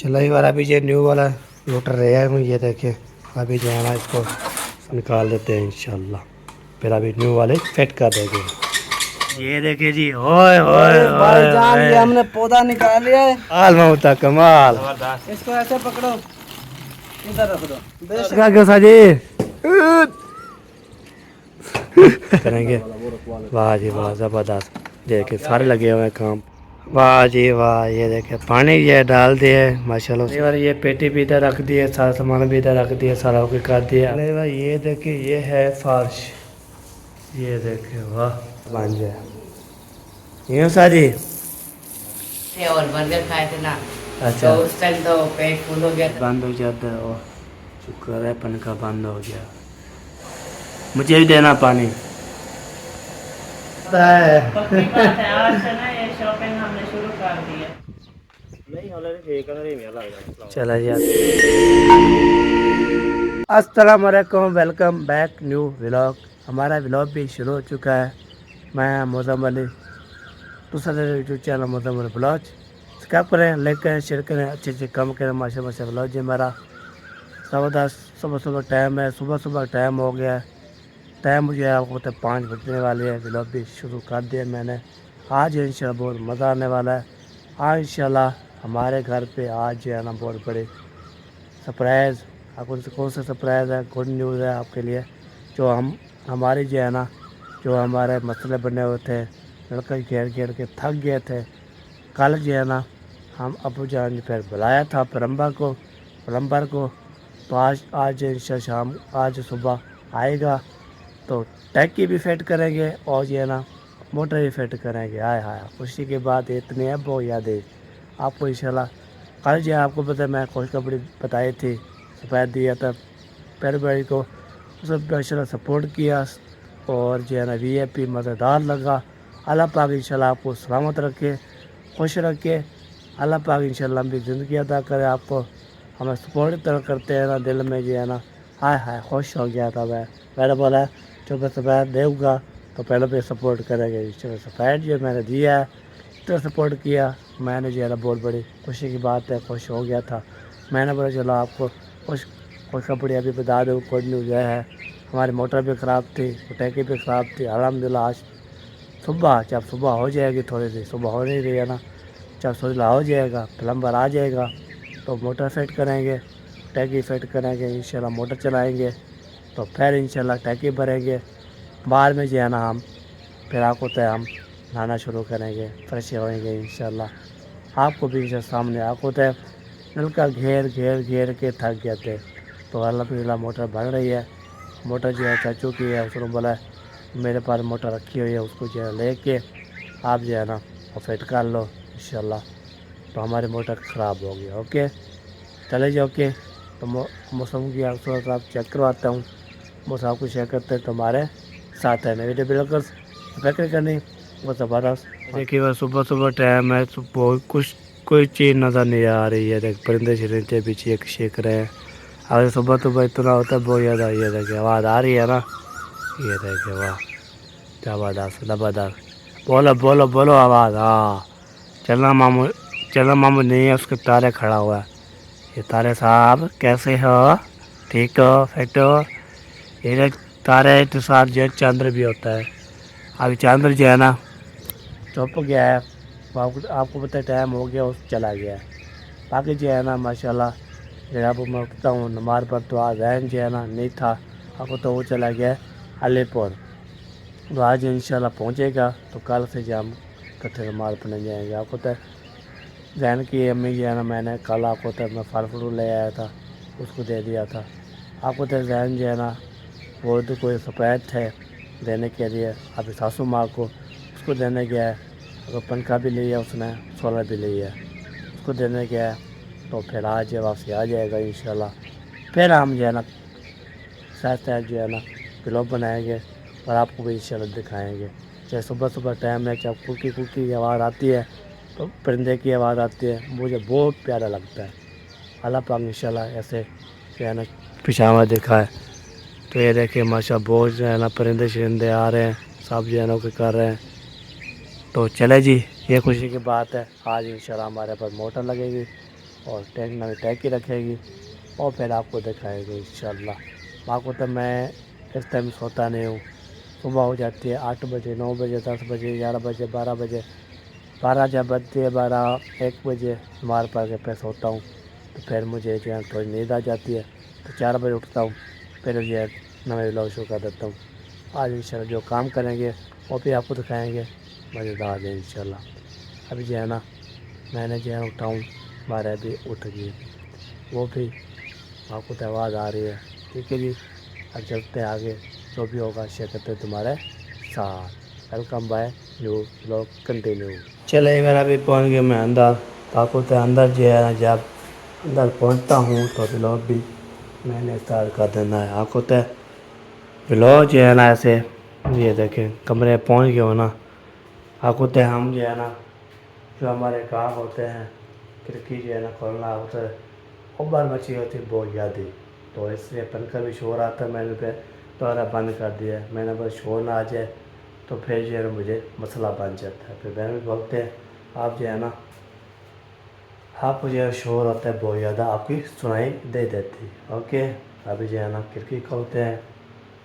चलो ये वाला अभी ये न्यू वाला रोटर रहा है, ये देखे अभी जो है ना इसको निकाल देते हैं इंशाल्लाह, फिर अभी न्यू वाले फिट कर देंगे। ये देखिए जी, ओए ओए भाईजान ये हमने पौधा निकाल लिया है। कमाल ममता कमाल। इसको ऐसे पकड़ो, इधर रख दो। क्या क्यों साजी करेंगे। वाह जी वाह, ज़बरदस्त। देखिए सारे लगे हुए हैं काम। वाह जी वाह, ये देखे पानी ये डाल दिए माशाल्लाह। और ये पेटी भी इधर रख दी है, सारा सामान भी इधर रख दिया, सारा ओके कर दिया। अरे भाई ये देखिए ये है फर्श, ये देखे वाह बन जाए यूँ साजी। और बर्गर खाए थे ना, अच्छा तो उस टाइम तो पेट फुल हो गया था। बंद हो जाता है और शुक्र है पंखा बंद हो गया। मुझे भी देना पानी पक्की बात है, आज से ना ये शॉपिंग हमने शुरू कर दी है। चला यार। अस्सलाम वालेकुम, वेलकम बैक न्यू व्लॉग। हमारा व्लॉग भी शुरू हो चुका है। मैं मौसम अली, दूसरा यूट्यूब चैनल मौसम अली ब्लॉग। सब्सक्राइब करें, लाइक करें, शेयर करें, अच्छे अच्छे कम करें। माशा माशा ब्लॉग जी हमारा सुबह सुबह टाइम है, सुबह टाइम हो गया है। टाइम मुझे आपको तो 5 बजने वाले हैं। व्लॉग भी शुरू कर दिया मैंने। आज इंशाल्लाह बहुत मज़ा आने वाला है। आज इंशाल्लाह हमारे घर पे आज जो है ना बहुत बड़े सरप्राइज़। आपको कौन सा सरप्राइज़ है, गुड न्यूज़ है आपके लिए। जो हमारे जो है ना, जो हमारे मसले बने हुए थे, लड़का घेर के थक गए थे। कल जो है ना हम अबू जान फिर बुलाया था प्लम्बर को। तो आज इंशाल्लाह शाम आज सुबह आएगा तो टैंकी भी फिट करेंगे और जो है ना मोटर भी फिट करेंगे। हाय हाय खुशी की बात इतनी है, बहुत यादें आपको इंशाल्लाह। कल जो है आपको पता है मैं खुशखबरी बताई थी, सफ़ेद दिया था पैर भाई को, उसे इंशाल्लाह सपोर्ट किया और जो है ना VIP मज़ेदार लगा। अल्लाह पाक इंशाल्लाह आपको सलामत रखे, खुश रखे। अल्लाह पाक इंशाल्लाह भी ज़िंदगी अदा करे आपको। हमें सपोर्ट इतना करते हैं ना, दिल में जो है ना हाय हाय खुश हो गया था। मैंने बोला जो मैं सफ़ेद देगा तो पहले पे सपोर्ट करेंगे इंशाल्लाह। सफ़ेद जो मैंने दिया है इतना सपोर्ट किया, मैंने जो है ना बहुत बड़ी खुशी की बात है, खुश हो गया था। मैंने बोला चलो आपको खुशखबरी अभी बता दूँ, गुड न्यूज़ है। हमारी मोटर भी ख़राब थी, टैंकी भी ख़राब थी। अल्हम्दुलिल्लाह आज सुबह जब सुबह हो जाएगी, थोड़ी सी सुबह हो नहीं रही है ना, जब सुबह हो जाएगा प्लम्बर आ जाएगा तो मोटर फिट करेंगे, टैंकी फिट करेंगे इंशाल्लाह, मोटर चलाएँगे तो फिर इंशाल्लाह टैंकी भरेंगे। बाद में जो है ना हम फिर आपको तो हम नहाना शुरू करेंगे, फ्रेश होएंगे इंशाल्लाह। आपको भी इंशाल्लाह सामने आपको तो नलका घेर के थक गए थे। तो अल्हम्दुलिल्लाह मोटर बन रही है। मोटर जो है चाचू की है, उसने बोला मेरे पास मोटर रखी हुई है, उसको जो है लेके आप जो है ना वो फिट कर लो इंशाल्लाह। तो हमारी मोटर ख़राब हो गई। ओके चले जाओ। ओके तो मौसम की सूरत आप चेक करवाता हूँ। मौसम आपको शेयर करते हैं तो हमारे साथ है। मेरी बिल्कुल फिक्र करनी वो ज़बरदस्त। देखिए वह सुबह टाइम है, सुबह कुछ कोई चीज़ नज़र नहीं आ रही है। देख परिंदे शरिंदे भी चेक रहे हैं। अगर सुबह इतना होता है बहुत ज़्यादा। ये देखिए आवाज़ आ रही है ना, ये देखिए वाह ज़बरदस्त। बोलो बोलो बोलो आवाज़। हाँ चलना मामू नहीं है, उसके तारे खड़ा हुआ है। ये तारे साहब कैसे हो, ठीक हो, फिट हो। ये तारे के साथ जो है चंद्र भी होता है। अभी चंद्र जो है ना छुप गया है, आपको पता है टाइम हो गया, उस चला गया है। बाकी जो है ना माशाल्लाह जब आपको मैं बताता हूँ नमाज पर तो आज जहन जो है ना नहीं था, आपको तो वो चला गया अलीपुर। तो आज इंशाल्लाह पहुँचेगा तो कल से जो हम इकट्ठे नमाज पढ़ने जाएंगे। आपको तो जहन की अम्मी जो है ना मैंने कल आपको तो मैं फल फ्रूट ले आया था, उसको दे दिया था। आपको तो जहन जो है ना वो तो कोई सफ़ेद थे देने के लिए, अभी सासू माँ को उसको देने गया है। अगर पंखा भी लिया उसने, सोलर भी लिया है, उसको देने गया है। तो फिर आज वापसी आ जाएगा इंशाल्लाह। फिर हम जो है ना साथ जो है ना ब्लॉग बनाएंगे और आपको भी इंशाल्लाह दिखाएंगे। चाहे सुबह टाइम है, चाहे कुकी की आवाज़ आती है तो परिंदे की आवाज़ आती है, मुझे बहुत प्यारा लगता है। अल्लाह पाक इंशाल्लाह ऐसे जो है ना पिशावा दिखाए। तो ये देखिए माशा बहुत जो है ना परिंदे शरिंदे आ रहे हैं, सब जो है ना कर रहे हैं। तो चले जी, ये खुशी की बात है। आज इंशाल्लाह हमारे पास मोटर लगेगी और टैंक नवी टैंकी रखेगी और फिर आपको दिखाएंगे इंशाल्लाह। आपको तो मैं इस टाइम सोता नहीं हूँ। सुबह हो जाती है 8 बजे, 9 बजे, 10 बजे, 11 बजे, 12 बजे, 12 जब बजती है 12 1 बजे मार पड़ के फिर सोता हूँ। तो फिर मुझे जो है थोड़ी नींद आ जाती है, तो 4 बजे उठता हूँ, फिर जो है नए व्लॉग शुरू कर देता हूँ। आज इंशाल्लाह जो काम करेंगे वो भी आपको दिखाएंगे, मज़ेदार है इंशाल्लाह। अभी जो है ना मैंने जो है उठाऊँ 12 भी उठ गई, वो भी आपको तो आवाज़ आ रही है। ठीक है जी, अब चलते हैं आगे, जो भी होगा शेयर करते हैं तुम्हारे साथ। Welcome by new vlog continue. चले मेरा अभी पहुँच गया मैं अंदर। आपको तो अंदर जो है ना जब अंदर पहुँचता हूँ तो व्लॉग भी मैंने स्टार्ट कर देना है। आपको तो व्लॉग जो है ना ऐसे ये देखें कमरे पहुँच गए हो ना। आपको तो हम जो है ना जो हमारे काम होते हैं खिड़की जो है ना खोलना होता है, उबर मची होती है बहुत ज़्यादा, तो इसलिए पंखा भी शोर आता है। मैंने फिर दोबारा बंद कर दिया है। मैंने बस शोर ना आ जाए तो फिर जो है ना मुझे मसला बन जाता है। फिर बहन भी बोलते हैं आप जो है ना आपको जो है शोर होता है बहुत ज़्यादा, आपकी सुनाई दे देती। ओके, अभी जो है ना खिड़की खोलते हैं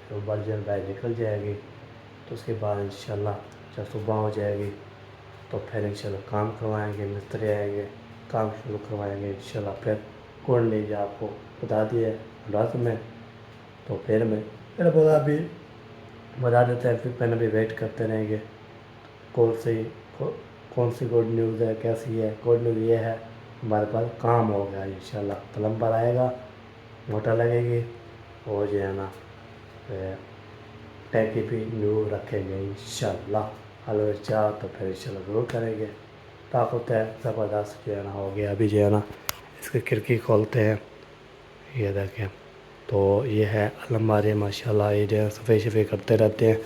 तो बर्जन बाहर निकल जाएगी। तो उसके बाद इंशाल्लाह जब सुबह हो जाएगी तो फिर इंशाल्लाह काम करवाएंगे, मिस्त्री आएंगे, काम शुरू करवाएंगे इंशाल्लाह। फिर कौन लीजिए आपको बता दिए रात में, तो फिर मेरा बोला अभी बता देते हैं। फिर पहले भी वेट करते रहेंगे कौन सी कौन सी गुड न्यूज़ है, कैसी है। गुड न्यूज़ ये है हमारे पास काम हो गया इंशाल्लाह। प्लम्बर आएगा, मोटर लगेगी और जो है ना टैंकी भी न्यू रखेंगे इंशाल्लाह। हलो चाह तो फिर इंशाल्लाह ज़रूर करेंगे। ताकत है ज़बरदस्त जो है ना हो गया। अभी जो है ना इसकी खिड़की खोलते हैं, ये देखें तो ये है अलमारी माशाल्लाह। ये जो है सफ़ाई शफ़ाई करते रहते हैं।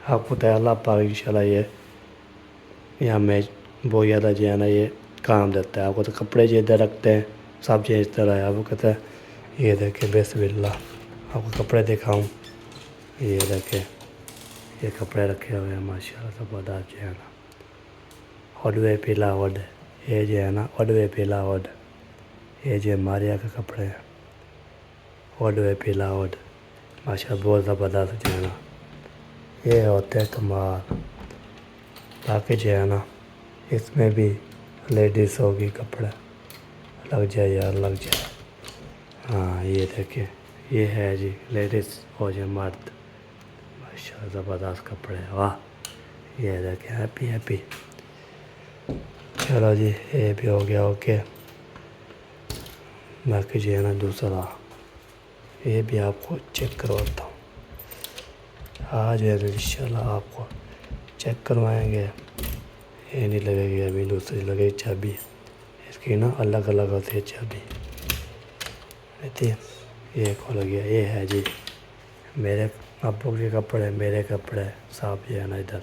आपको तो अल्लाह पाक इंशाल्लाह ये हमें बहुत ज़्यादा जो है ना ये काम देता है। आपको तो कपड़े जो इधर रखते हैं सब चीज़ इस तरह है। आपको कहता है ये देखें बिस्मिल्लाह, आपको कपड़े दिखाऊँ, ये देखें ये कपड़े रखे हुए हैं माशाल्लाह ज़बरदस्त जो है ना। ओडवे पीला ओड, ये जो है ना ओडवे पीला ओड, ये जो मारिया के कपड़े हैं ओडवे पीला ओड माशाल्लाह बहुत ज़बरदस्त जो है ना ये होते हैं कमाल। बाकी जो है ना इसमें भी लेडीज़ होगी कपड़ा, लग जाए यार लग जाए। हाँ ये देखिए ये है जी लेडीज़ और जो मर्द, माशाल्लाह ज़बरदस्त कपड़े, वाह। ये देखिए हैप्पी हैप्पी। चलो जी ये भी हो गया ओके। बाकी जो है ना दूसरा ये भी आपको चेक करवाता हूँ। आज है इंशाल्लाह आपको चेक करवाएंगे। ये नहीं लगेगी अभी, दूसरी लगेगी चाबी। इसकी ना अलग अलग होती है चाबी, रहती है। ये खोल गया, ये है जी मेरे अब्बू के कपड़े, मेरे कपड़े सब जो है ना इधर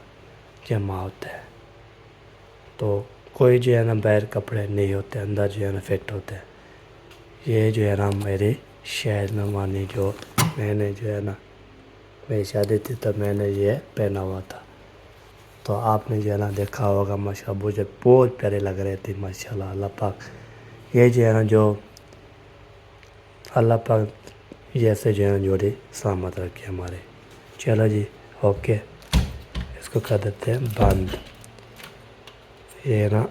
जमा होता है। तो कोई जो है ना बाहर कपड़े नहीं होते, अंदर जो है ना फिट होते हैं। ये जो है ना मेरी शायद न मानी जो मैंने जो है ना मेरी शादी थी तब मैंने ये पहना हुआ था। तो आपने जो है ना देखा होगा माशाल्लाह मुझे बहुत प्यारे लग रहे थे माशाल्लाह। अल्लाह पाक ये जो है ना जो अल्लाह पाक जैसे जो है ना जोड़ी सलामत रखे हमारे। चलो जी ओके, इसको कर देते हैं बंद। ये ना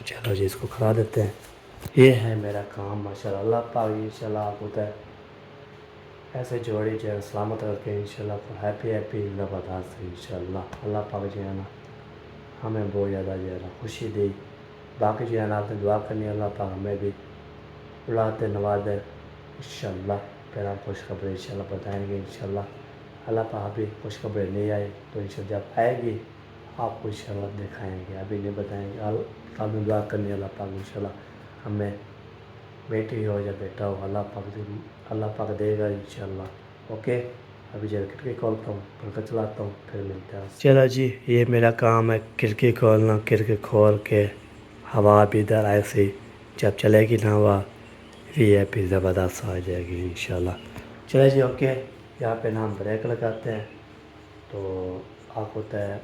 चलो जी इसको करा देते हैं। ये है मेरा काम माशाल्लाह। अल्लाह पाक इंशाल्लाह आपको तो ऐसे जोड़ी जो है सलामत रखे इंशाल्लाह। तो हैप्पी हैप्पी ज़बरदस्त इंशाल्लाह। अल्लाह पाक जो है ना हमें बहुत ज़्यादा जो है ना खुशी दी। बाकी जो है ना आपने दुआ करनी है अल्लाह पाक हमें भी बुलाते नवाजे इंशाल्लाह। फिर हम खुशखबरी इंशाल्लाह बताएंगे इंशाल्लाह। अल्लाह पाक अभी खुशखबरी नहीं आई तो इंशाल्लाह जब आएगी आपको इंशाल्लाह दिखाएंगे, अभी नहीं बताएंगे। आपने दुआ करनी है अल्लाह पाक इंशाल्लाह हमें बेटी हो या बेटा हो अल्लाह पाक देगा इंशाल्लाह। ओके, अभी जरा खिड़की खोलता हूँ, पंखा चलाता हूँ, फिर मिलते हैं। चलो जी ये मेरा काम है खिड़की खोलना। खिड़की खोल के हवा भी इधर ऐसे जब चलेगी ना हवा ये भी ज़बरदस्त आ जाएगी इंशाल्लाह। चलो जी ओके, यहाँ पे ना हम ब्रेक लगाते हैं। तो आपको तय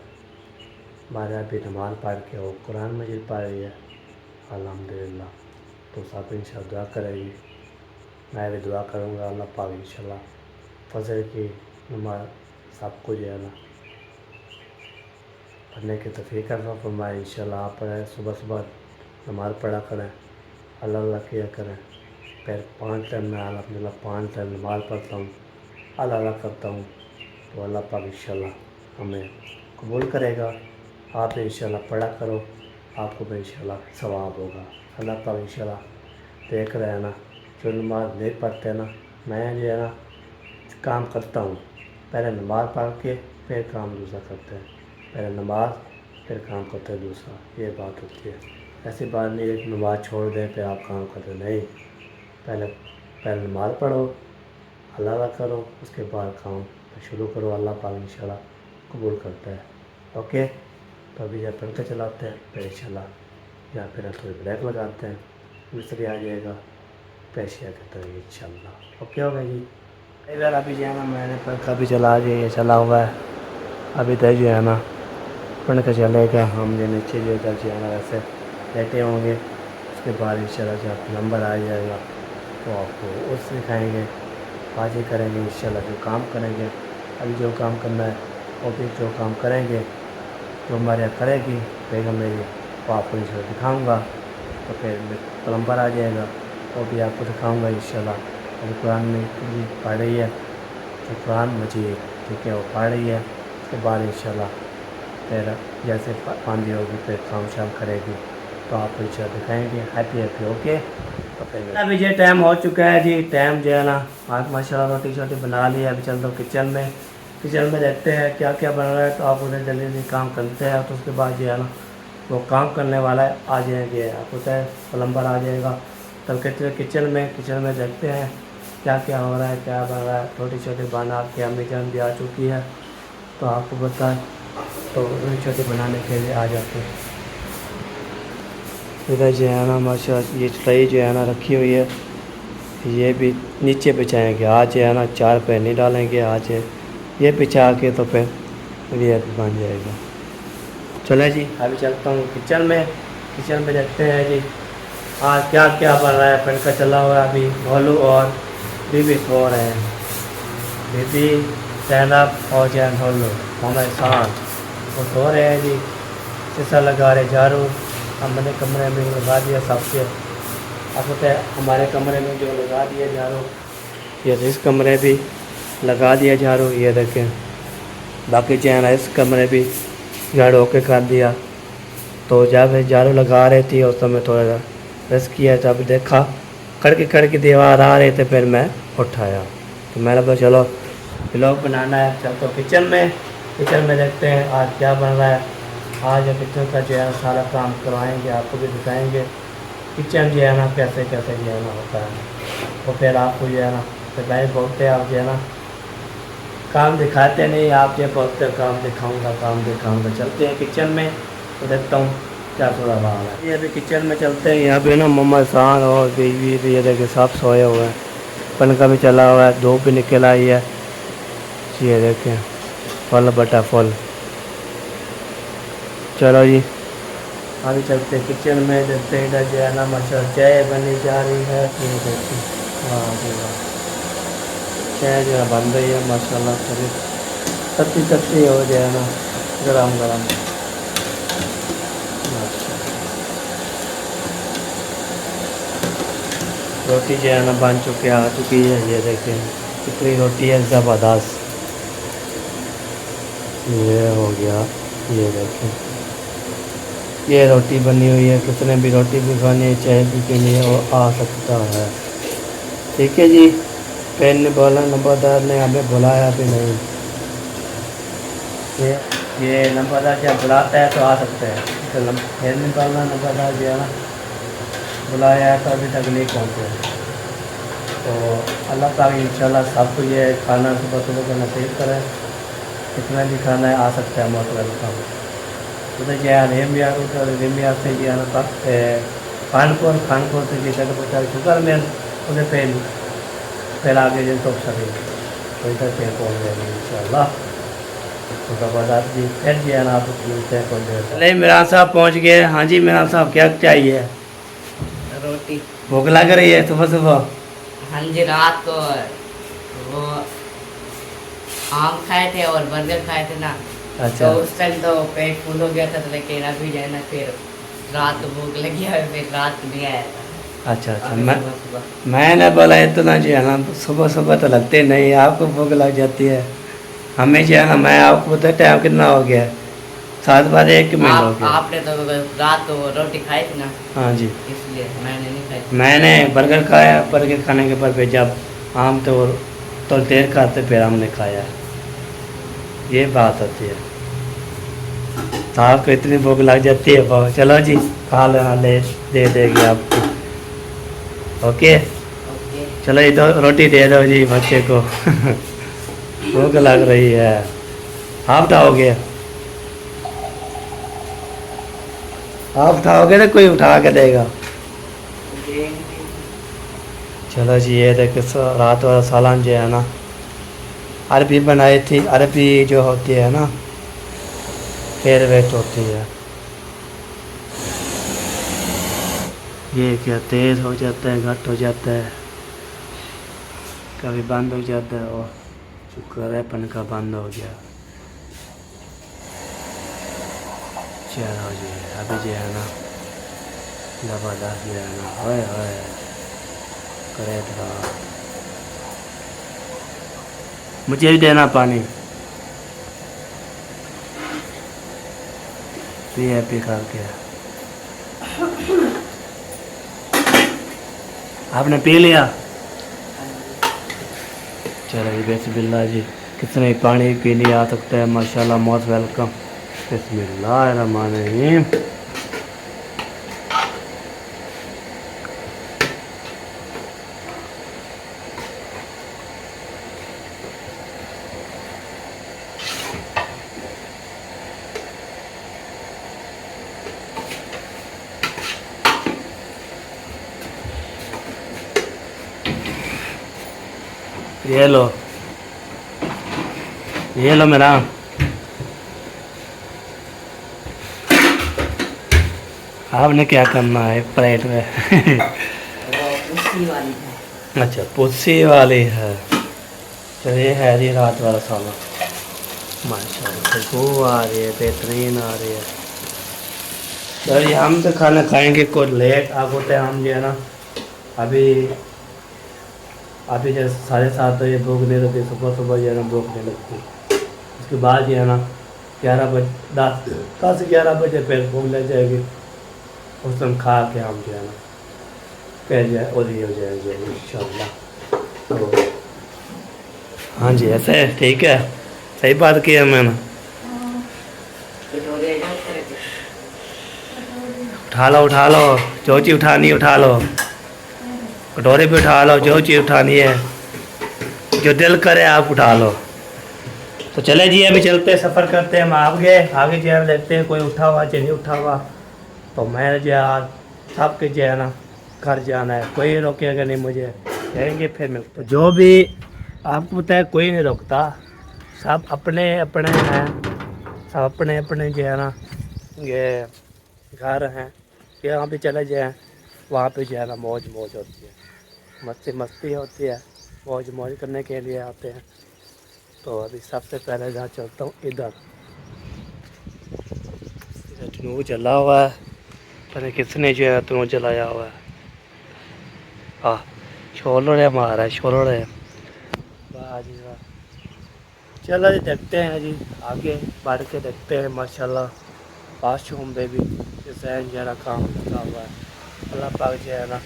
हमारे अभी नमाज़ पढ़ के वो कुरान मजीद पढ़ रही है अल्हम्दुलिल्लाह। तो सब इंशाल्लाह दुआ करेगी, मैं भी दुआ करूँगा। अल्लाह पाक इंशाल्लाह फजर की नमाज सबको जो है ना पढ़ने की तौफीक करना फरमाए। इंशाल्लाह आप पढ़ें, सुबह सुबह नमाज़ पढ़ा करें, अल्लाह अल्लाह किया करें। फिर 5 टाइम में अल्हम्दुलिल्लाह 5 टाइम नमाज़ पढ़ता हूँ, अल्लाह अल्लाह करता हूँ, तो अल्लाह पाक इंशाल्लाह हमें कबूल करेगा। आप इंशाल्लाह पढ़ा करो, आपको भी इंशाल्लाह सवाब होगा। अल्लाह पाक इंशाल्लाह देख रहे हैं ना, जो नमाज नहीं पढ़ते ना, मैं जो है ना काम करता हूँ, पहले नमाज़ पढ़ के फिर काम दूसरा करते हैं, पहले नमाज फिर काम करते हैं दूसरा, ये बात होती है। ऐसी बात नहीं है कि नमाज छोड़ दें फिर आप काम करते, नहीं, पहले नमाज पढ़ो, अल्लाह अल्लाह करो, उसके बाद काम शुरू करो, अल्लाह पाक इंशाल्लाह कबूल करता है। ओके, तो अभी जब पंखा चलाते हैं फिर इंशाल्लाह, या फिर थोड़ी ब्रेक लगाते हैं, मिस्त्री आ जाएगा पैसे कहते हैं इंशाल्लाह। ओके हो गया जी। इधर अभी जो है ना मैंने पंखा भी चला दिया, चला हुआ है, अभी तक जो है ना पंखा चलेगा, हम जो नीचे जो इधर जो है ना वैसे लेटे होंगे, उसके बाद इंशाल्लाह जब नंबर आ जाएगा तो आपको उससे दिखाएँगे, आज ही करेंगे इंशाल्लाह जो काम करेंगे। अभी जो काम करना है वो भी जो काम करेंगे तो हमारे यहाँ करेगी बेगम मेरी, वो आपको इंशाल्लाह दिखाऊँगा। तो फिर प्लम्बर आ जाएगा, वो भी आपको दिखाऊँगा इंशाल्लाह। अभी कुरान में भी पढ़ रही है, तो कुरान मजीद ठीक है वो पढ़ रही है, उसके बाद इंशाल्लाह फिर जैसे आंधी होगी फिर काम शाम करेगी, तो आपको इंशाल्लाह दिखाएँगे। Happy okay. तो फिर अभी ये टाइम हो चुका है जी, टाइम जो है ना आज माशाल्लाह रोटी शोटी बना ली है। अभी चलता हूँ किचन में देखते हैं क्या क्या बन रहा है, तो आप उधर जल्दी जल्दी काम करते हैं। तो उसके बाद जो है ना वो काम करने वाला है, आ जाएंगे, आपको पता है प्लम्बर आ जाएगा, तब कहते हैं किचन में देखते हैं क्या क्या हो रहा है, क्या बन रहा है। रोटी छोटी बना के अम्मी जान भी आ चुकी है, तो आपको बताएं, तो रोटी छोटी बनाने के लिए आ जाते हैं। इधर जो है ना माशाल्लाह ये ट्रे जो है ना रखी हुई है, ये भी नीचे बिछाएंगे। आज जो है ना 4 पे नहीं डालेंगे, आज ये बिछा के तो फिर ये बन जाएगा। चले जी अभी चलता हूँ किचन में देखते हैं जी आज क्या क्या बन रहा है। पंखा चला हुआ है, अभी भोलू और बीबी सो रहे हैं, बीबी जैनब और जैन भोलू हमारे साथ वो सो रहे हैं जी। शीशा लगा रहे, झाड़ू हमने कमरे में लगा दिया सबसे, आपको तो हमारे कमरे में जो लगा दिया झाड़ू, ये इस कमरे भी लगा दिया झाड़ू, ये देखें। बाकी जो है ना इस कमरे भी झाड़ू होके कर दिया। तो जब झाड़ू लगा रही थी उस समय थोड़ा सा रेस्ट किया, जब देखा खड़की दीवार आ रहे थे, फिर मैं उठाया, तो मैंने बोला चलो व्लॉग बनाना है। चलते किचन में देखते हैं आज क्या बन रहा है। आज किचन का जो है सारा काम करवाएंगे, आपको भी दिखाएंगे किचन जो है ना कैसे जो है ना होता है। तो फिर आपको जो है ना तो भाई बोलते हैं आप जो है ना काम दिखाते नहीं, आप जो बोलते काम दिखाऊंगा। चलते हैं किचन में, तो देखता हूँ क्या थोड़ा बाहर है। ये अभी किचन में चलते हैं, यहाँ पे ना मम्मा शान और बीवी भी ये देखे सब सोए हुए हैं, पंखा भी चला हुआ है, धूप भी निकल आई है, ये देखें फल बटा फल। चलो जी अभी चलते हैं किचन में, देखते हैं इधर जो है ना माशाल्लाह चाय बनी जा रही है। वाह जी वाह, चाय जो है बन रही है माशाल्लाह, थोड़ी तत्ती हो जाए ना गरम रोटी जो है ना बन आ चुकी है। ये देखें कितनी रोटी है ज़बरदस्त, ये हो गया, ये देखें ये रोटी बनी हुई है। कितने भी रोटी भी खानी चाय भी के लिए वो आ सकता है, ठीक है जी। पेन ने बोला नंबरदार ने हमें बुलाया भी नहीं, ये नंबरदार जब बुलाता है तो आ सकते हैं, पेन ने बोला नंबरदार जो है ना बुलाया है तो अभी तक नहीं पहुँचे। तो अल्लाह ताला इंशाल्लाह सबको ये खाना सुबह का नसीब करें, कितना भी खाना है आ सकता है मोतला का। तो जो रेमियार रेमियार से जो है ना खानपुर से जो जगह पहुँचा शुगर में उसे फिर आगे जो तो सभी तो इधर पे पहुँच जाएंगे इंशाल्लाह। तो बाद जी फिर जो है ना आप मिलते हैं कौन। चले इमरान साहब पहुँच गए। हाँ जी इमरान साहब क्या चाहिए? रोटी। भूख लग रही है सुबह सुबह? हाँ जी, रात को वो आम खाए थे और बर्गर खाए थे ना, अच्छा तो उस टाइम तो पेट फुल हो गया था, तो लेकिन अभी जो है ना फिर रात को भूख लगी है, फिर रात को नहीं आया था। अच्छा अच्छा। अभी मैं सुबह सुबह मैंने बोला इतना जो है ना सुबह सुबह तो लगते नहीं, आपको भूख लग जाती है। हमें जो है ना, मैं आपको बता टाइम कितना हो गया, 7:01 हो गया। आपने तो रात को रोटी खाई थी ना, हाँ जी, इसलिए मैंने नहीं खाई। मैंने बर्गर खाया, बर्गर खाने के बाद फिर जब आम तो देर खाते फिर हमने खाया। ये बात होती है, तो आपको इतनी भूख लग जाती है। बहुत चलो जी, खा लेना, ले दे देगी आपको। Okay okay. चलो, ये दो रोटी दे दो जी बच्चे को। भूख लग रही है। आप उठाओगे? आप उठाओगे ना कोई उठा के देगा? चलो जी, ये देखो रात वाला सालन जो है ना, अरबी बनाई थी। अरबी जो होती है ना, फेवरेट होती है। ये क्या तेज़ हो जाता है, घट हो जाता है, कभी बंद हो जाता है, और शुक्र है पंखा बंद हो गया। चलो जी, अभी जो है ना ज़बरदस्त जो है ना, होए होए करे तो मुझे भी देना पानी। पी करके आपने पी लिया? चलो जी, बिस्मिल्लाह जी। कितने ही पानी पी लिया आ सकता है, माशाल्लाह, मोस्ट वेलकम। बिस्मिल्लाहिर्रहमानिर्रहीम। ये लो मेरा। आपने क्या करना है प्लेट में? वो उसी वाली है। अच्छा, पुस्सी वाली है। तो ये है जी रात वाला सालन, माशाल्लाह खुशबू आ रही है, बेहतरीन आ रही है। तो ये हम तो खाना खाएंगे कुछ लेट। आप होते हैं हम जो है ना, अभी अभी जैसे 7:30 बजे भूख नहीं लगती, सुबह सुबह जो है ना भूख नहीं लगती। उसके बाद जो है ना 11 बजे, 10 से 11 बजे फिर भूख लग जाएगी। उस टाइम खा के हम जो है ना कह जाए ओदी हो जाएंगे इंशाल्लाह। तो हाँ जी, ऐसे है, ठीक है, सही बात की है मैंने। उठा लो जो चीज़ उठानी है, उठा लो, कटोरे पे उठा लो, जो चीज़ उठानी है, जो दिल करे आप उठा लो। तो चले जी, अभी चलते हैं, सफ़र करते हैं हम आगे जो है देखते हैं कोई उठा हुआ चाहे नहीं उठा हुआ। तो मैं जो है आज सबके जो है ना घर जाना है, कोई रोकेगा नहीं मुझे, कहेंगे फिर मैं। तो जो भी आपको पता है कोई नहीं रोकता, सब अपने अपने हैं, सब अपने अपने जो है ना ये घर हैं। यहाँ पे चले जाएँ, वहाँ पे जो है ना मौज होती है, मस्ती होती है, मौज करने के लिए आते हैं। तो अभी सबसे पहले जहाँ चलता हूँ इधर टनू जला हुआ है, पता नहीं किसने जो है टनू जलाया हुआ है। हाँ, छोड़ रहे हमारा, छोड़ रहे। वाह जी वाह। चलो जी, देखते हैं जी, आगे बढ़ के देखते हैं। माशाल्लाह वाशरूम में भी डिज़ाइन जरा काम लगा हुआ है। अल्लाह पाक जो है ना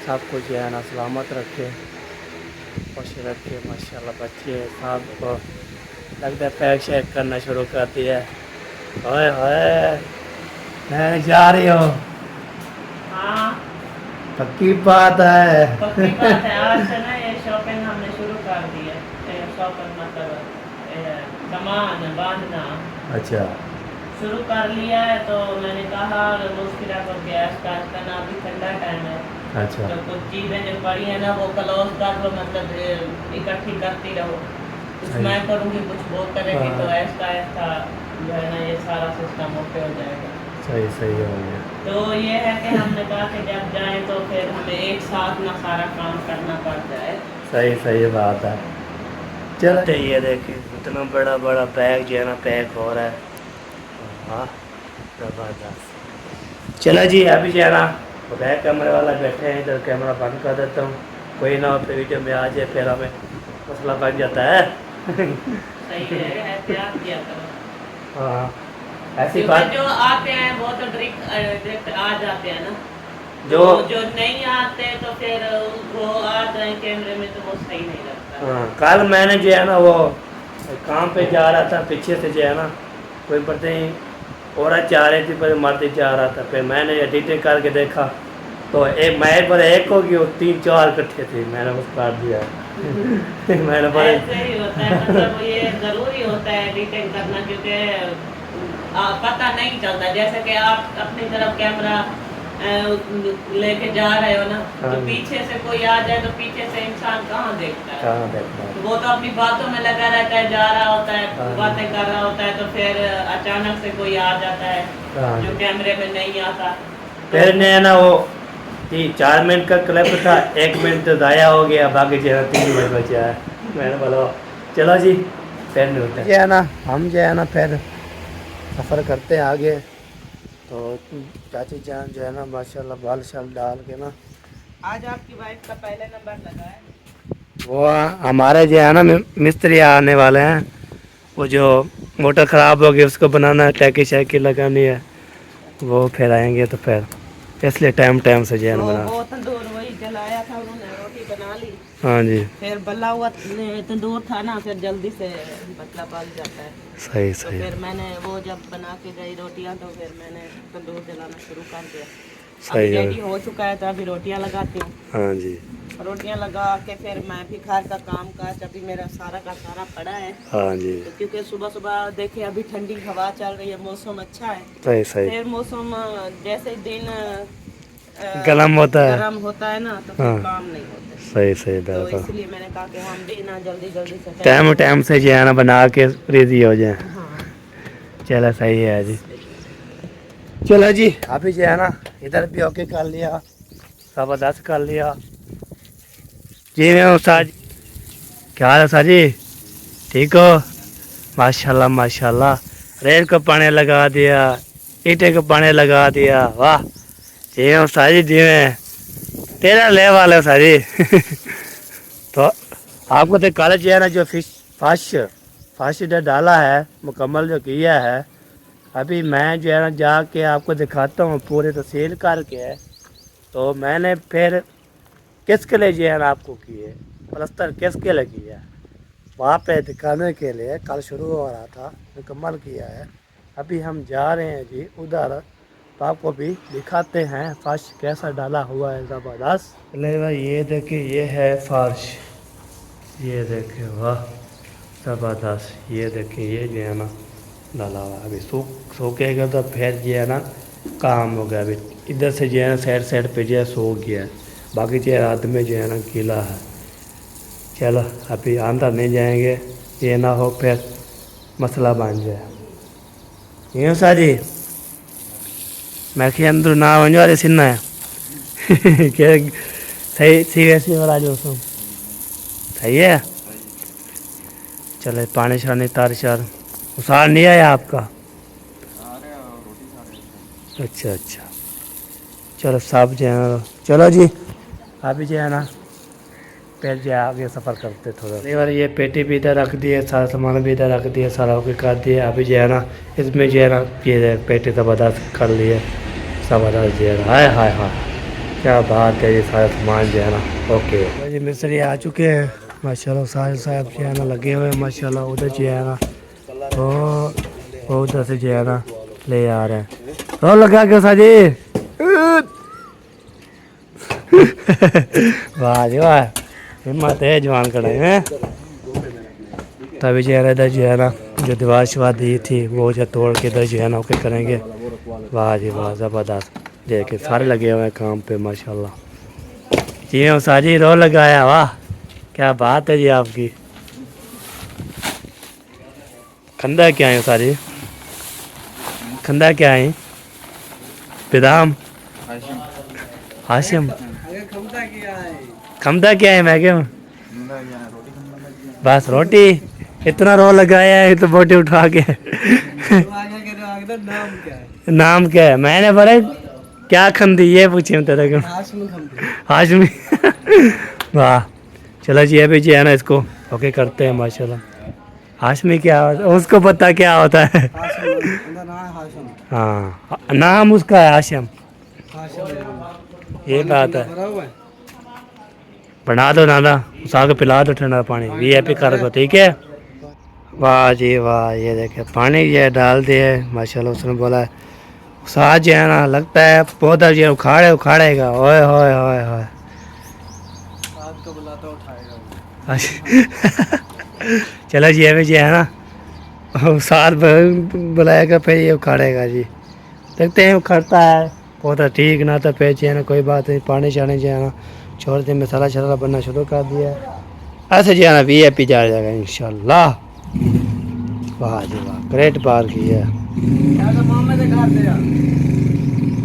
सब कुछ जो है ना सलामत रखे, खुश रखे। माशाल्लाह बच्चे सब को लगता है पैक शैक करना शुरू कर दिया है। ओए ओए, मैं जा रही हो? हाँ, पक्की बात है। पक्की बात है। आज से ना ये शॉपिंग हमने शुरू कर दी है। ये शॉपिंग मतलब ये सामान बांधना अच्छा शुरू कर लिया है। तो मैंने कहा मुश्किल को गैस का करना, अभी ठंडा टाइम है, अच्छा तो कुछ चीज़ें जो पड़ी है ना वो क्लोज कर लो, मतलब इकट्ठी करती रहो। कुछ सही। मैं करूँगी, कुछ वो करेगी, तो हाँ। ऐसा जो है ना ये सारा सिस्टम ओके हो जाएगा। सही सही हो गया। तो ये है कि हमने कहा कि जब जाएं तो फिर हमें एक साथ ना सारा काम करना पड़ जाए। सही सही बात है। चलो ये देखिए इतना बड़ा बड़ा बैग जो है ना पैक हो रहा है। हाँ ज़बरदस्त। चलो जी अभी जो है ना बैग कैमरे वाला बैठे हैं इधर, कैमरा बंद कर देता हूँ, कोई ना हो फिर वीडियो में आ जाए फिर हमें मसला बन जाता है। सही है, एहतियात किया करो। हाँ ऐसी क्योंकि बात जो आते हैं वो तो डायरेक्ट आ जाते हैं ना, जो जो नहीं आते तो फिर वो आ जाए कैमरे में तो वो सही नहीं लगता। हाँ कल मैंने जो है ना वो काम पे जा रहा था, पीछे से जो है ना कोई पता नहीं औरत जा रही थी पर मर्द जा रहा था, फिर मैंने एडिटिंग करके देखा तो एक मैं पर एक होगी वो 3-4 इकट्ठे थे, मैंने उसको काट दिया। मैंने पर ऐसे ही होता है, मतलब ये जरूरी होता है एडिटिंग करना, क्योंकि पता नहीं चलता। जैसे कि आप अपनी तरफ कैमरा लेके जा रहे हो ना, हाँ। तो पीछे से कोई आ जाए तो पीछे से इंसान कहाँ देखता है। कहाँ देखता है। तो वो तो अपनी बातों में लगा रहता है, जा रहा होता है, हाँ। बातें कर रहा होता है, तो फिर अचानक से कोई आ जाता है हाँ। जो कैमरे में नहीं आता। फिर ने ना वो 4 मिनट का क्लिप था, 1 मिनट तो ज़ाया हो गया, बाकी जो है 3 मिनट बचा है। मैंने बोला चलो जी फिर नहीं होता है ना, हम जो है ना फिर सफ़र करते हैं आगे। तो चाची जान जो है ना माशाल्लाह बाल शाल डाल के ना, आज आपकी वाइफ का पहले नंबर लगा है। वो हमारे जो है ना मिस्त्री आने वाले हैं, वो जो मोटर ख़राब हो गई उसको बनाना है, टैकी शैकी लगानी है, वो फिर आएंगे तो फिर इसलिए टाइम टाइम से जो है ना बना। वो तंदूर वही जलाया था उन्होंने, रोटी बना ली, हाँ जी फिर बला हुआ तंदूर था ना, फिर जल्दी से पतला पल जाता है। सही तो सही फिर मैंने वो जब बना के गई रोटियां तो फिर मैंने तंदूर जलाना शुरू कर दिया। सही अभी है। रेडी हो चुका है तो अभी रोटियां लगाती हूँ। हाँ जी रोटियां लगा के फिर मैं भी घर का काम काज अभी मेरा सारा का सारा पड़ा है। हाँ जी तो क्योंकि सुबह सुबह देखिए अभी ठंडी हवा चल रही है, मौसम अच्छा है। सही सही फिर मौसम जैसे दिन गरम होता है। गरम होता है ना तो फिर हाँ। काम नहीं होते। सही सही तो बिल्कुल। इसलिए मैंने कहा कि हम भी ना जल्दी जल्दी से टाइम टाइम से जो है ना बना के रेडी हो जाए। हाँ। चलो सही है जी। चलो जी अभी जो है ना इधर भी ओके कर लिया, 10:15 कर लिया जी। मैं उस्ताद क्या हाल है उस्ताद जी, ठीक हो? माशाल्लाह माशाल्लाह। रेत को पानी लगा दिया, ईटे को पानी लगा दिया, वाह जी मैं उस्ताद जी, जी मैं तेरा ले वाले उस्ताद जी। तो आपको तो कॉलेज जो है ना जो फर्स्ट डाला है मुकम्मल जो किया है, अभी मैं जो है ना जाके आपको दिखाता हूँ पूरे तसील करके। तो मैंने फिर किसके लिए जो है ना आपको किए प्लस्तर किसके लिए किया वहाँ पे दिखाने के लिए, कल शुरू हो रहा था मुकम्मल किया है। अभी हम जा रहे हैं जी उधर, तो आपको भी दिखाते हैं फर्श कैसा डाला हुआ है ज़बरदस्त। चले भाई ये देखिए ये है फर्श, ये देखिए वाह ज़बरदस्त। ये देखिए ये जो है ना डाला हुआ है, अभी सूखेगा तो फिर जो है ना काम हो गया। अभी इधर से जो है ना साइड पे जो है सूख गया है, बाकी जो है रात में जो है ना गीला है। चलो अभी अंदर नहीं जाएंगे, ये ना हो फिर मसला बन जाए। यूँ साजी मैं कि अंदर ना वञो वारे सिन्ना है क्या सही सी वैसी वाला जो सब सही है। चले पानी शानी तार शार उसार नहीं आया आपका? अच्छा अच्छा चलो सब जो है चलो जी अभी जो है ना फिर जो है आगे सफ़र करते थोड़ा। नहीं बार ये पेटी भी इधर रख दिए, सारा सामान भी इधर रख दिया, सारा होके कर दिया। अभी जो है ना इसमें जो है ना ये पेटी ज़बरदस्त कर लिए, ज़बरदस्त जो है ना हाय हाय हाय क्या बात है। ये सारा सामान जो है ना ओके जी मिस्त्री आ चुके हैं माशाल्लाह, सारे साहब जो है ना लगे हुए हैं माशाल्लाह। उधर जो है ना वो उधर से जो है ना ले आ रहे हैं तो लगा के साजी वाह जी वाह हिम्मत है जवान कड़े हैं। तभी जो है ना इधर जो है ना जो दीवार शिवार दी थी वो जो तोड़ के इधर जो है ना ओके करेंगे। वाह जी वाह ज़बरदस्त, देखिए सारे लगे हुए हैं काम पे माशाल्लाह। जी हाँ साजी रो लगाया, वाह क्या बात है जी आपकी। खंदा क्या है सारी, खंदा क्या है? बेदाम हाशिम अगर खमता किया है खमता क्या है मैं क्या बस रोटी इतना रो लगाया है तो बोटी उठा के नाम क्या है नाम क्या है मैंने बोला क्या खमदी ये पूछी हम तेरे को हाशमी खमती हाशमी वाह चलो जी अभी जी है ना इसको ओके करते हैं माशाल्लाह हाशमी क्या होता है उसको पता क्या होता है हाशम उनका नाम है हाशम हाँ नाम उसका है हाशिम हाशम ये बात है भरा हुआ है बना दो नादा उसा के पिला दो ठंडा पानी VIP कर दो ठीक है वाह जी वाह ये देखे पानी ये डाल दिए माशाल्लाह उसने बोला है साथ जो है ना लगता है पौधा जो उखाड़ेगा ओए होए होए होए रात को बुलाता उठाएगा वो। अच्छा। चलो जी अभी जी है ना साथ बुलाएगा फिर ये उखाड़ेगा जी देखते हैं उखाड़ता है पौधा ठीक ना तो फिर जो है ना कोई बात नहीं पानी शानी जो है ना छोड़ दे मसाला शसाला बनना शुरू कर दिया है ऐसे जो है ना VIP जा जाएगा इंशाल्लाह वाह जी वाह ग्रेट बार की है क्या तो मामे दिखा दे यार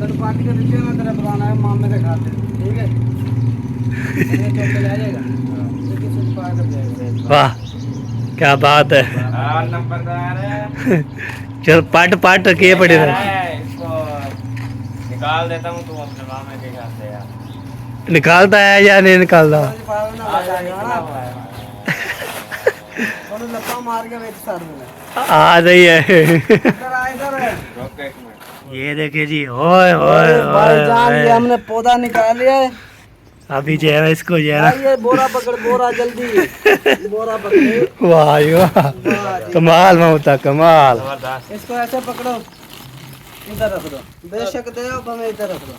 तेरे पार्टी के नीचे में तेरा बुलाना है मामे दिखा दे ठीक है ये चौक पे ले जाएगा लेकिन सुन पार कर जाएगा वाह क्या बात है चल पाट किए पड़े इसको निकाल देता हूँ तुम अपने मामे के घर से यार निकालता है या नहीं निकालता पार ना आ जाएगा ना थोड़ा लपा मार के वेच सार में आ रही है इधर आ इधर रोक एक मिनट ये देखिए जी ओए ओए भाईजान ये ओए हमने पौधा निकाल लिया है अभी जो है इसको जो है ना ये बोरा पकड़ बोरा जल्दी बोरा पकड़ वाह जी वाह कमाल ममता कमाल जबरदस्त इसको ऐसे पकड़ो इधर रख दो बेशक दे अब हमें इधर रख दो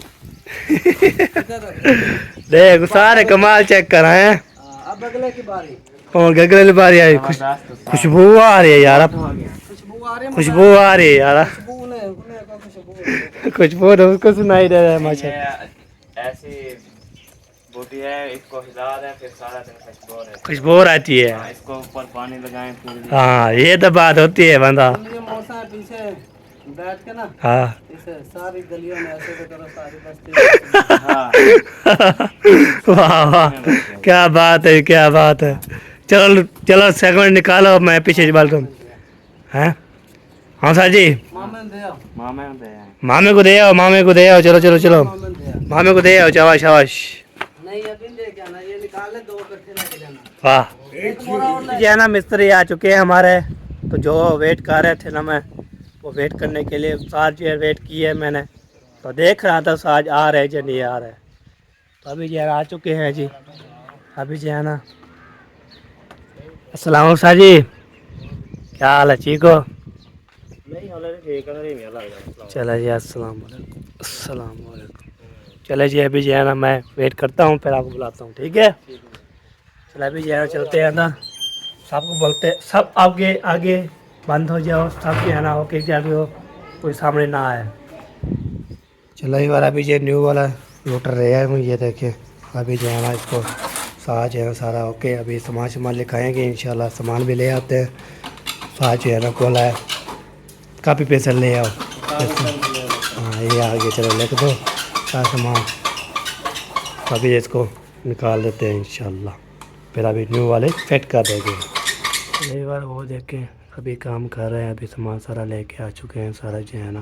इधर रख दो देख सारे कमाल चेक कर रहे हैं अब अगले की बारी और गगले बारी आई खुशबू आ रही है यार अब खुशबू आ रही है खुशबू आ रही है यार खुशबू ने उन्हें का खुशबू खुशबू तो उसको सुनाई दे रहा है माशा ये ऐसी बूटी है इसको हिला दें फिर सारा दिन खुशबू है खुशबू आती है इसको ऊपर पानी लगाएं पूरी हाँ ये तो बात होती है बंदा ये मौसा है पीछे बैठ के ना हाँ इसे सारी गलियों में ऐसे तो करो सारी बस्ती हाँ वाह वाह क्या बात है क्या बात है चलो चलो सेकंड निकालो मैं पीछे चल तुम हैं हाँ सर जी मामे ने दिया मामे दे हैं मामे को दे आओ मामे को दे आओ चलो चलो चलो मामे ने दिया मामे को दे आओ शाबाश शाबाश नहीं अभी दे क्या ना ये निकाल ले दो इकट्ठे लेके जाना वाह एक बोरा और ले जी है ना मिस्त्री आ चुके हैं हमारे तो जो वेट कर रहे थे ना मैं वो वेट करने के लिए सात जो वेट की है मैंने तो देख रहा था आज आ रहे जो नहीं आ रहे तो अभी जो है आ चुके हैं जी अभी जो है ना अस्सलाम शाह जी क्या हाल है ठीक हो चलो जी अस्सलाम वालेकुम चलो जी अभी जो है ना मैं वेट करता हूँ फिर आपको बुलाता हूँ ठीक है चलो अभी जो है ना चलते हैं ना सबको बोलते सब आगे आगे बंद हो जाओ सब जो है ना ओके जाके हो कोई सामने ना आए चलो ये वाला अभी जो न्यू वाला रोटर रहा है ये देखिए अभी जो है ना इसको साथ जो है सारा ओके अभी सामान लिखाएंगे इंशाल्लाह सामान भी ले आते हैं साथ जो है ना बोला है काफ़ी पैसे ले आओ हाँ ये आगे चलो लिख दो सारा सामान अभी इसको निकाल देते हैं इंशाल्लाह फिर अभी न्यू वाले फिट कर देंगे एक बार वो देखें अभी काम कर रहे हैं अभी सामान सारा लेके आ चुके हैं सारा जो है ना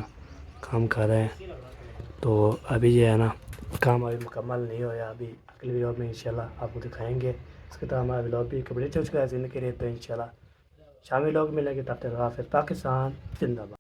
काम कर रहे हैं तो अभी जो है ना काम अभी मुकम्मल नहीं होया अभी अगले वीडियो में इंशाल्लाह आपको दिखाएंगे इसके तरह हमारा व्लॉग भी कबड्डी चल चुका है जिंदगी रहते हैं इंशाल्लाह शामी लोग मिलेंगे तब तक हाफिज़ पाकिस्तान जिंदाबाद।